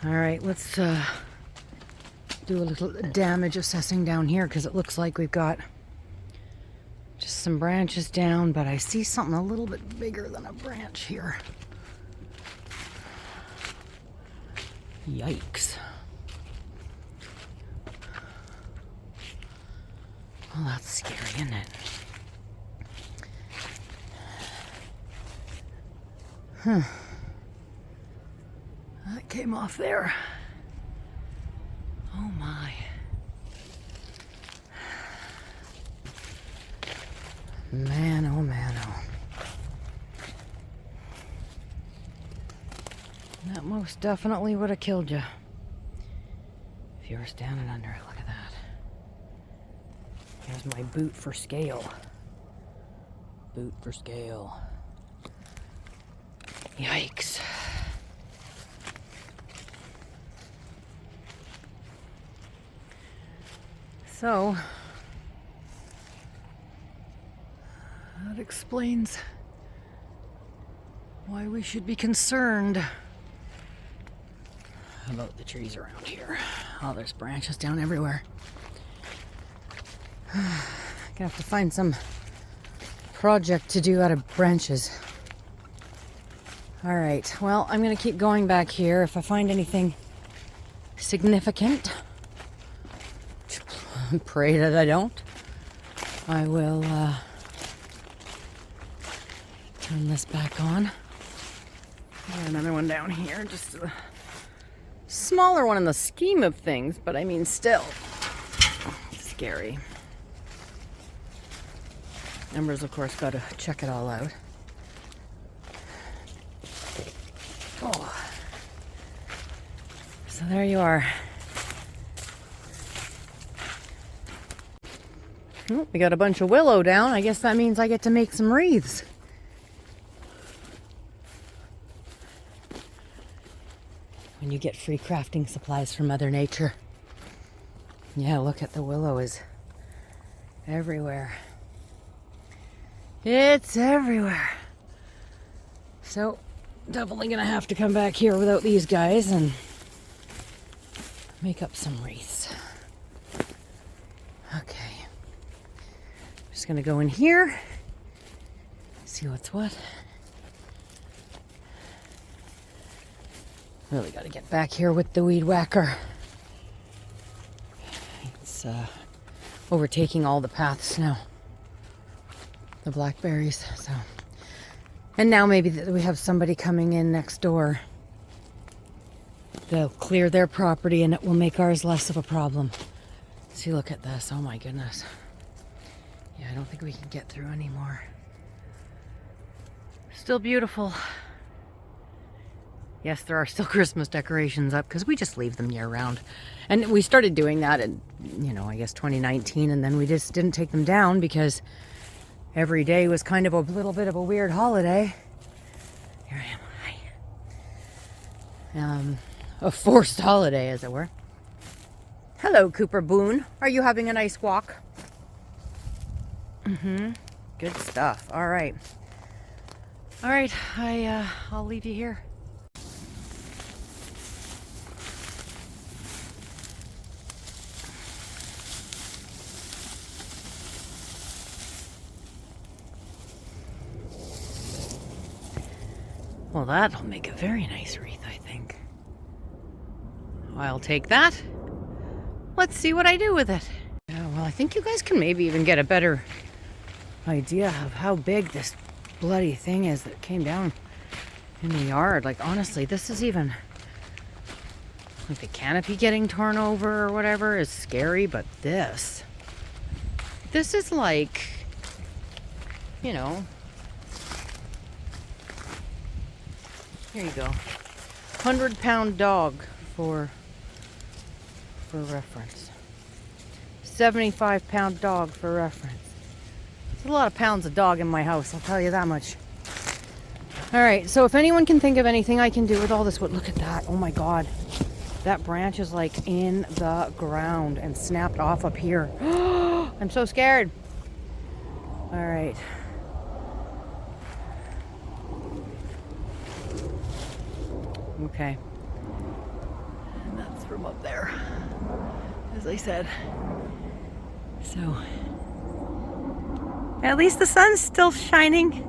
All right, let's do a little damage assessing down here because it looks like we've got just some branches down, but I see something a little bit bigger than a branch here. Yikes. Well, that's scary, isn't it? Huh. That came off there. Oh my. Man, oh man, oh. That most definitely would have killed you. If you were standing under it, look at that. Here's my boot for scale. Boot for scale. Yikes. So, that explains why we should be concerned about the trees around here. Oh, there's branches down everywhere. Gonna have to find some project to do out of branches. All right, well, I'm gonna keep going back here. If I find anything significant, pray that I don't, I will turn this back on. Another one down here, just a smaller one in the scheme of things, but I mean still scary. Ember's of course got to check it all out. Oh, so there you are. Oh, we got a bunch of willow down. I guess that means I get to make some wreaths. When you get free crafting supplies from Mother Nature. Yeah, look at the willow is everywhere. It's everywhere. So, definitely gonna have to come back here without these guys and make up some wreaths. Okay. Just gonna go in here, see what's what. Really got to get back here with the weed whacker. It's overtaking all the paths now. The blackberries. So, and now maybe that we have somebody coming in next door. They'll clear their property and it will make ours less of a problem. See, look at this. Oh my goodness. Yeah, I don't think we can get through anymore. Still beautiful. Yes, there are still Christmas decorations up because we just leave them year round. And we started doing that in, I guess 2019, and then we just didn't take them down because every day was kind of a little bit of a weird holiday. Here I am. A forced holiday, as it were. Hello, Cooper Boone. Are you having a nice walk? Good stuff. All right. All right, I'll leave you here. Well, that'll make a very nice wreath, I think. I'll take that. Let's see what I do with it. Yeah, well, I think you guys can maybe even get a better idea of how big this bloody thing is that came down in the yard. Like, honestly, this is even... like the canopy getting torn over or whatever is scary, but this is like, here you go. 100-pound dog for reference. 75-pound dog for reference. There's a lot of pounds of dog in my house, I'll tell you that much. All right, so if anyone can think of anything I can do with all this wood, look at that. Oh my God. That branch is like in the ground and snapped off up here. I'm so scared. All right. Okay. from up there, as I said. So, at least the sun's still shining.